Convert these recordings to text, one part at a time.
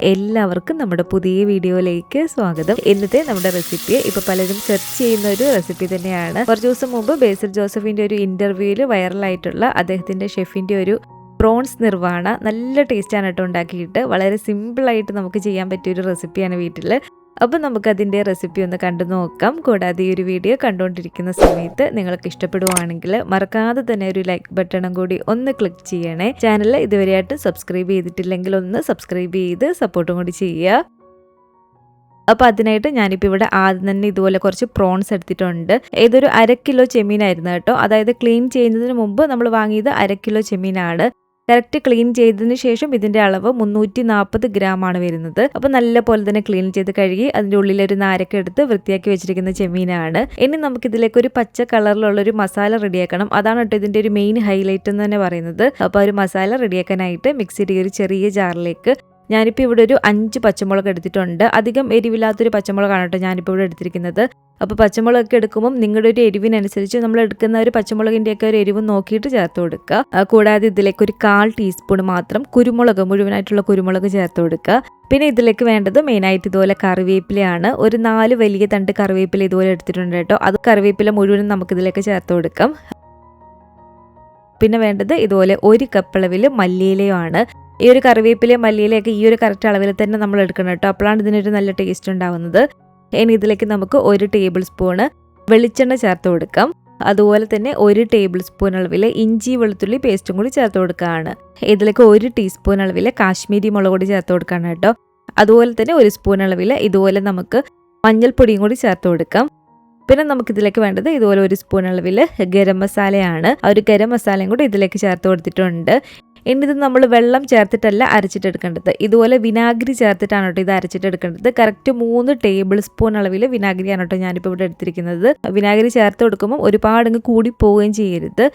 എല്ലാവർക്കും നമ്മുടെ പുതിയ വീഡിയോയിലേക്ക് സ്വാഗതം. ഇന്നത്തെ നമ്മുടെ റെസിപ്പി ഇപ്പോൾ പലരും സെർച്ച് ചെയ്യുന്ന ഒരു റെസിപ്പി തന്നെയാണ്. കുറച്ച് ദിവസം മുമ്പ് ബേസിൽ ജോസഫിന്റെ ഒരു ഇന്റർവ്യൂവിൽ വൈറലായിട്ടുള്ള അദ്ദേഹത്തിന്റെ ഷെഫിന്റെ ഒരു പ്രോൺസ് നിർവാണ നല്ല ടേസ്റ്റാണ് കേട്ടോ ഉണ്ടാക്കിയിട്ട്. വളരെ സിമ്പിളായിട്ട് നമുക്ക് ചെയ്യാൻ പറ്റിയൊരു റെസിപ്പിയാണ് വീട്ടിൽ. അപ്പോൾ നമുക്കതിൻ്റെ റെസിപ്പി ഒന്ന് കണ്ടു നോക്കാം. കൂടാതെ ഈ ഒരു വീഡിയോ കണ്ടുകൊണ്ടിരിക്കുന്ന സമയത്ത് നിങ്ങൾക്ക് ഇഷ്ടപ്പെടുവാണെങ്കിൽ മറക്കാതെ തന്നെ ഒരു ലൈക്ക് ബട്ടണും കൂടി ഒന്ന് ക്ലിക്ക് ചെയ്യണേ. ചാനൽ ഇതുവരെയായിട്ട് സബ്സ്ക്രൈബ് ചെയ്തിട്ടില്ലെങ്കിൽ ഒന്ന് സബ്സ്ക്രൈബ് ചെയ്ത് സപ്പോർട്ടും കൂടി ചെയ്യുക. അപ്പോൾ അതിനായിട്ട് ഞാനിപ്പോൾ ഇവിടെ ആദ്യം തന്നെ ഇതുപോലെ കുറച്ച് പ്രോൺസ് എടുത്തിട്ടുണ്ട്. ഇതൊരു 1/2 കിലോ ചെമ്മീനായിരുന്നു കേട്ടോ. അതായത് ക്ലീൻ ചെയ്യുന്നതിന് മുമ്പ് നമ്മൾ വാങ്ങിയത് 1/2 കിലോ ചെമ്മീനാണ്. കറക്റ്റ് ക്ലീൻ ചെയ്തതിന് ശേഷം ഇതിൻ്റെ അളവ് 340 ഗ്രാമാണ് വരുന്നത്. അപ്പോൾ നല്ല പോലെ തന്നെ ക്ലീൻ ചെയ്ത് കഴുകി അതിൻ്റെ ഉള്ളിലൊരു നാരൊക്കെ എടുത്ത് വൃത്തിയാക്കി വെച്ചിരിക്കുന്ന ചെമ്മീനാണ്. ഇനി നമുക്കിതിലേക്ക് ഒരു പച്ച കളറിലുള്ളൊരു മസാല റെഡിയാക്കണം. അതാണ് കേട്ടോ ഇതിൻ്റെ ഒരു മെയിൻ ഹൈലൈറ്റ് എന്ന് തന്നെ പറയുന്നത്. അപ്പോൾ ഒരു മസാല റെഡിയാക്കാനായിട്ട് മിക്സിയുടെ ഒരു ചെറിയ ജാറിലേക്ക് ഞാനിപ്പോൾ ഇവിടെ ഒരു 5 പച്ചമുളക് എടുത്തിട്ടുണ്ട്. അധികം എരിവില്ലാത്തൊരു പച്ചമുളകാണ് കേട്ടോ ഞാനിപ്പോൾ ഇവിടെ എടുത്തിരിക്കുന്നത്. അപ്പോൾ പച്ചമുളകൊക്കെ എടുക്കുമ്പം നിങ്ങളുടെ ഒരു എരിവിനനുസരിച്ച് നമ്മൾ എടുക്കുന്ന ഒരു പച്ചമുളകിൻ്റെയൊക്കെ ഒരു എരിവ് നോക്കിയിട്ട് ചേർത്ത് കൊടുക്കുക. കൂടാതെ ഇതിലേക്ക് ഒരു 1/4 ടീസ്പൂൺ മാത്രം കുരുമുളക്, മുഴുവനായിട്ടുള്ള കുരുമുളക് ചേർത്ത് കൊടുക്കുക. പിന്നെ ഇതിലേക്ക് വേണ്ടത് മെയിനായിട്ട് ഇതുപോലെ കറിവേപ്പിലയാണ്. ഒരു 4 വലിയ തണ്ട് കറിവേപ്പില ഇതുപോലെ എടുത്തിട്ടുണ്ട് കേട്ടോ. അത് കറിവേപ്പില മുഴുവനും നമുക്കിതിലേക്ക് ചേർത്ത് കൊടുക്കാം. പിന്നെ വേണ്ടത് ഇതുപോലെ 1 കപ്പ് അളവിൽ മല്ലിയിലയാണ്. ഈ ഒരു കറിവേപ്പില മല്ലിയിലയൊക്കെ ഈ ഒരു കറക്റ്റ് അളവിൽ തന്നെ നമ്മൾ എടുക്കണം കേട്ടോ. അപ്പോഴാണ് ഇതിനൊരു നല്ല ടേസ്റ്റ് ഉണ്ടാവുന്നത്. ഇനി ഇതിലേക്ക് നമുക്ക് 1 ടേബിൾ സ്പൂണ് വെളിച്ചെണ്ണ ചേർത്ത് കൊടുക്കാം. അതുപോലെ തന്നെ 1 ടേബിൾ സ്പൂൺ അളവിൽ ഇഞ്ചി വെളുത്തുള്ളി പേസ്റ്റും കൂടി ചേർത്ത് കൊടുക്കുകയാണ്. ഇതിലേക്ക് 1 ടീസ്പൂൺ അളവിൽ കാശ്മീരി മുളക് പൊടി ചേർത്ത് കൊടുക്കുകയാണ് കേട്ടോ. അതുപോലെ തന്നെ 1 സ്പൂൺ അളവിൽ ഇതുപോലെ നമുക്ക് മഞ്ഞൾപ്പൊടിയും കൂടി ചേർത്ത് കൊടുക്കാം. പിന്നെ നമുക്കിതിലേക്ക് വേണ്ടത് ഇതുപോലെ 1 സ്പൂൺ അളവിൽ ഗരം മസാലയാണ്. ആ ഒരു ഗരം മസാലയും കൂടി ഇതിലേക്ക് ചേർത്ത് കൊടുത്തിട്ടുണ്ട്. ഇനി ഇത് നമ്മൾ വെള്ളം ചേർത്തിട്ടല്ല അരച്ചിട്ടെടുക്കേണ്ടത്. ഇതുപോലെ വിനാഗിരി ചേർത്തിട്ടാണ് കേട്ടോ ഇത് അരച്ചിട്ടെടുക്കേണ്ടത്. കറക്റ്റ് 3 ടേബിൾ സ്പൂൺ അളവിൽ വിനാഗിരിയാണ് കേട്ടോ ഞാനിപ്പോൾ ഇവിടെ എടുത്തിരിക്കുന്നത്. വിനാഗിരി ചേർത്ത് കൊടുക്കുമ്പോൾ ഒരുപാടങ്ങ് കൂടി പോവുകയും ചെയ്യരുത്.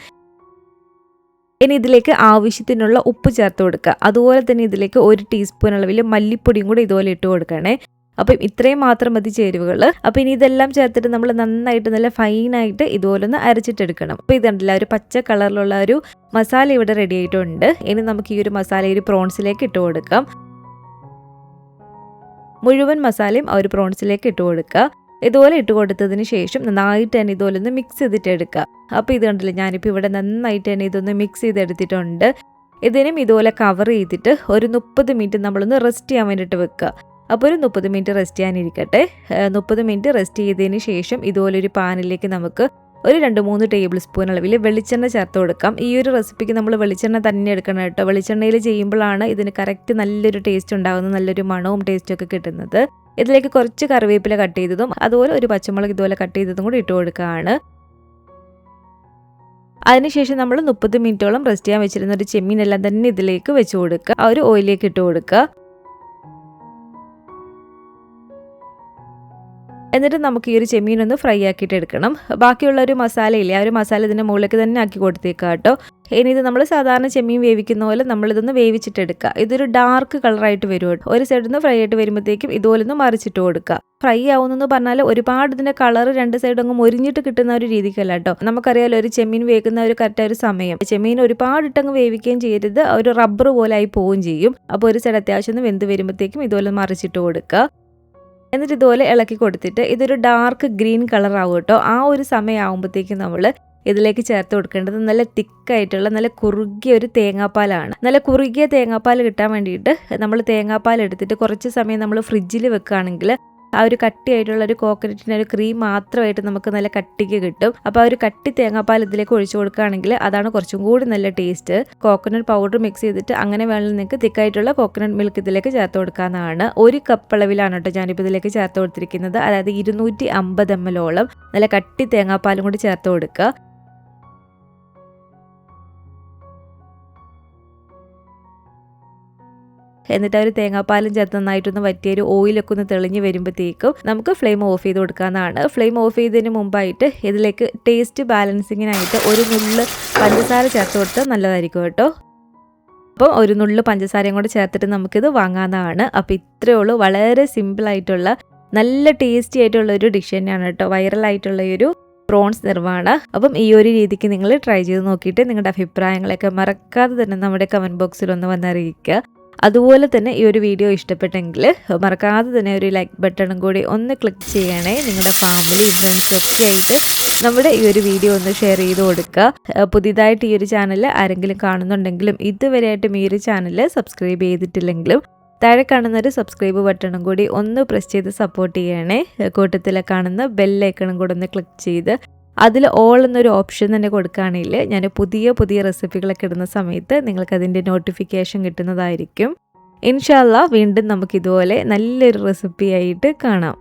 ഇനി ഇതിലേക്ക് ആവശ്യത്തിനുള്ള ഉപ്പ് ചേർത്ത് കൊടുക്കുക. അതുപോലെ തന്നെ ഇതിലേക്ക് 1 ടീസ്പൂൺ അളവിൽ മല്ലിപ്പൊടിയും കൂടി ഇതുപോലെ ഇട്ട് കൊടുക്കണേ. അപ്പം ഇത്രയും മാത്രം മതി ചേരുവകൾ. അപ്പോൾ ഇനി ഇതെല്ലാം ചേർത്തിട്ട് നമ്മൾ നന്നായിട്ട് നല്ല ഫൈനായിട്ട് ഇതുപോലെ ഒന്ന് അരച്ചിട്ടെടുക്കണം. അപ്പോൾ ഇതുണ്ടല്ല ഒരു പച്ച കളറിലുള്ള ഒരു മസാല ഇവിടെ റെഡി ആയിട്ടുണ്ട്. ഇനി നമുക്ക് ഈ ഒരു മസാല ഒരു പ്രോൺസിലേക്ക് ഇട്ട് കൊടുക്കാം. മുഴുവൻ മസാലയും ആ ഒരു പ്രോൺസിലേക്ക് ഇട്ട് കൊടുക്കുക. ഇതുപോലെ ഇട്ട് കൊടുത്തതിന് ശേഷം നന്നായിട്ട് തന്നെ ഇതുപോലെ ഒന്ന് മിക്സ് ചെയ്തിട്ട് എടുക്കുക. അപ്പോൾ ഇത് കണ്ടില്ല ഞാനിപ്പോൾ ഇവിടെ നന്നായിട്ട് തന്നെ ഇതൊന്ന് മിക്സ് ചെയ്തെടുത്തിട്ടുണ്ട്. ഇതിനും ഇതുപോലെ കവർ ചെയ്തിട്ട് ഒരു 30 മിനിറ്റ് നമ്മളൊന്ന് റെസ്റ്റ് ചെയ്യാൻ വേണ്ടിയിട്ട് വെക്കുക. അപ്പോൾ ഒരു 30 മിനിറ്റ് റെസ്റ്റ് ചെയ്യാനിരിക്കട്ടെ. 30 മിനിറ്റ് റെസ്റ്റ് ചെയ്തതിന് ശേഷം ഇതുപോലൊരു പാനിലേക്ക് നമുക്ക് ഒരു 2-3 ടേബിൾ സ്പൂൺ അളവിൽ വെളിച്ചെണ്ണ ചേർത്ത് കൊടുക്കാം. ഈ ഒരു റെസിപ്പിക്ക് നമ്മൾ വെളിച്ചെണ്ണ തന്നെ എടുക്കണം കേട്ടോ. വെളിച്ചെണ്ണയിൽ ചെയ്യുമ്പോഴാണ് ഇതിന് കറക്റ്റ് നല്ലൊരു ടേസ്റ്റ് ഉണ്ടാകുന്നത്, നല്ലൊരു മണവും ടേസ്റ്റും ഒക്കെ കിട്ടുന്നത്. ഇതിലേക്ക് കുറച്ച് കറിവേപ്പില കട്ട് ചെയ്തതും അതുപോലെ ഒരു പച്ചമുളക് ഇതുപോലെ കട്ട് ചെയ്തതും കൂടി ഇട്ട് കൊടുക്കുകയാണ്. അതിനുശേഷം നമ്മൾ 30 മിനിറ്റോളം റെസ്റ്റ് ചെയ്യാൻ വെച്ചിരുന്ന ഒരു ചെമ്മീനെല്ലാം തന്നെ ഇതിലേക്ക് വെച്ച് കൊടുക്കുക. ആ ഒരു ഓയിലേക്ക് ഇട്ട് കൊടുക്കുക. എന്നിട്ട് നമുക്ക് ഈ ഒരു ചെമ്മീനൊന്ന് ഫ്രൈ ആക്കിയിട്ട് എടുക്കണം. ബാക്കിയുള്ള ഒരു മസാലയില്ലേ, ആ ഒരു മസാല ഇതിൻ്റെ മുകളിലേക്ക് തന്നെ ആക്കി കൊടുത്തേക്കുക കേട്ടോ. ഇനി ഇത് നമ്മൾ സാധാരണ ചെമ്മീൻ വേവിക്കുന്ന പോലെ നമ്മളിതൊന്ന് വേവിച്ചിട്ടെടുക്കുക. ഇതൊരു ഡാർക്ക് കളറായിട്ട് വരും കേട്ടോ. ഒരു സൈഡിൽ നിന്ന് ഫ്രൈ ആയിട്ട് വരുമ്പോഴത്തേക്കും ഇതുപോലെ ഒന്ന് മറിച്ചിട്ട് കൊടുക്കുക. ഫ്രൈ ആവുന്നെന്ന് പറഞ്ഞാൽ ഒരുപാട് ഇതിൻ്റെ കളർ 2 സൈഡും അങ്ങ് മൊരിഞ്ഞിട്ട് കിട്ടുന്ന ഒരു രീതിക്കല്ല കേട്ടോ. നമുക്കറിയാലോ ഒരു ചെമ്മീൻ വേകുന്ന ഒരു കറക്റ്റ് ഒരു സമയം. ചെമ്മീൻ ഒരുപാട് ഇട്ടങ്ങ് വേവിക്കുകയും ചെയ്യരുത്, ഒരു റബ്ബർ പോലെ ആയി പോവുകയും ചെയ്യും. അപ്പോൾ ഒരു സൈഡ് അത്യാവശ്യം ഒന്ന് വെന്ത് വരുമ്പോഴത്തേക്കും ഇതുപോലെ മറിച്ചിട്ട് കൊടുക്കുക. എന്നിട്ട് ഇതുപോലെ ഇളക്കി കൊടുത്തിട്ട് ഇതൊരു ഡാർക്ക് ഗ്രീൻ കളർ ആവും കേട്ടോ. ആ ഒരു സമയം ആകുമ്പോഴത്തേക്കും നമ്മൾ ഇതിലേക്ക് ചേർത്ത് കൊടുക്കേണ്ടത് നല്ല തിക്കായിട്ടുള്ള നല്ല കുറുകിയ ഒരു തേങ്ങാപ്പാലാണ്. നല്ല കുറുകിയ തേങ്ങാപ്പാൽ കിട്ടാൻ വേണ്ടിയിട്ട് നമ്മൾ തേങ്ങാപ്പാൽ എടുത്തിട്ട് കുറച്ച് സമയം നമ്മൾ ഫ്രിഡ്ജിൽ വെക്കുകയാണെങ്കിൽ ആ ഒരു കട്ടിയായിട്ടുള്ള ഒരു കോക്കനറ്റിൻ്റെ ഒരു ക്രീം മാത്രമായിട്ട് നമുക്ക് നല്ല കട്ടിക്ക് കിട്ടും. അപ്പോൾ ആ ഒരു കട്ടി തേങ്ങാപ്പാൽ ഇതിലേക്ക് ഒഴിച്ചു കൊടുക്കുകയാണെങ്കിൽ അതാണ് കുറച്ചും കൂടി നല്ല ടേസ്റ്റ്. കോക്കനട്ട് പൗഡർ മിക്സ് ചെയ്തിട്ട് അങ്ങനെ വേണമെങ്കിൽ നിങ്ങൾക്ക് തിക്കായിട്ടുള്ള കോക്കനട്ട് മിൽക്ക് ഇതിലേക്ക് ചേർത്ത് കൊടുക്കാവുന്നതാണ്. 1 കപ്പ് അളവിലാണ് കേട്ടോ ഞാനിപ്പോൾ ഇതിലേക്ക് ചേർത്ത് കൊടുത്തിരിക്കുന്നത്. അതായത് 250 ml നല്ല കട്ടി തേങ്ങാപ്പാലും കൂടി ചേർത്ത് കൊടുക്കുക. എന്നിട്ട് ആ ഒരു തേങ്ങാപ്പാലും ചേർത്ത് നന്നായിട്ടൊന്ന് വറ്റിയൊരു ഓയിലൊക്കെ ഒന്ന് തെളിഞ്ഞ് വരുമ്പോഴത്തേക്കും നമുക്ക് ഫ്ലെയിം ഓഫ് ചെയ്ത് കൊടുക്കാവുന്നതാണ്. ഫ്ലെയിം ഓഫ് ചെയ്തതിന് മുമ്പായിട്ട് ഇതിലേക്ക് ടേസ്റ്റ് ബാലൻസിങ്ങിനായിട്ട് ഒരു നുള്ള് പഞ്ചസാര ചേർത്ത് കൊടുത്താൽ നല്ലതായിരിക്കും കേട്ടോ. അപ്പോൾ ഒരു നുള്ള് പഞ്ചസാരയും കൂടെ ചേർത്തിട്ട് നമുക്കിത് വാങ്ങാവുന്നതാണ്. അപ്പോൾ ഇത്രയേ ഉള്ളൂ, വളരെ സിമ്പിളായിട്ടുള്ള നല്ല ടേസ്റ്റി ആയിട്ടുള്ള ഒരു ഡിഷ് തന്നെയാണ് കേട്ടോ വൈറലായിട്ടുള്ള ഒരു പ്രോൺസ് നിർവാണ. അപ്പം ഈ ഒരു രീതിക്ക് നിങ്ങൾ ട്രൈ ചെയ്ത് നോക്കിയിട്ട് നിങ്ങളുടെ അഭിപ്രായങ്ങളൊക്കെ മറക്കാതെ തന്നെ നമ്മുടെ കമൻറ്റ് ബോക്സിൽ ഒന്ന് വന്നറിയിക്കുക. അതുപോലെ തന്നെ ഈ ഒരു വീഡിയോ ഇഷ്ടപ്പെട്ടെങ്കിൽ മറക്കാതെ തന്നെ ഒരു ലൈക്ക് ബട്ടണും കൂടി ഒന്ന് ക്ലിക്ക് ചെയ്യണേ. നിങ്ങളുടെ ഫാമിലിയും ഫ്രണ്ട്സും ഒക്കെ ആയിട്ട് നമ്മുടെ ഈ ഒരു വീഡിയോ ഒന്ന് ഷെയർ ചെയ്ത് കൊടുക്കുക. പുതിയതായിട്ട് ഈ ഒരു ചാനൽ ആരെങ്കിലും കാണുന്നുണ്ടെങ്കിലും ഇതുവരെയായിട്ടും ഈ ഒരു ചാനൽ സബ്സ്ക്രൈബ് ചെയ്തിട്ടില്ലെങ്കിലും താഴെ കാണുന്ന ഒരു സബ്സ്ക്രൈബ് ബട്ടണും കൂടി ഒന്ന് പ്രസ് ചെയ്ത് സപ്പോർട്ട് ചെയ്യണേ. കൂട്ടത്തിൽ കാണുന്ന ബെല്ലൈക്കണും കൂടെ ഒന്ന് ക്ലിക്ക് ചെയ്ത് അതിൽ ഓൾ എന്നൊരു ഓപ്ഷൻ തന്നെ കൊടുക്കുകയാണെങ്കിൽ ഞാൻ പുതിയ പുതിയ റെസിപ്പികളൊക്കെ ഇടുന്ന സമയത്ത് നിങ്ങൾക്ക് അതിൻ്റെ നോട്ടിഫിക്കേഷൻ കിട്ടുന്നതായിരിക്കും. ഇൻഷാ അല്ലാഹ് വീണ്ടും നമുക്കിതുപോലെ നല്ലൊരു റെസിപ്പി ആയിട്ട് കാണാം.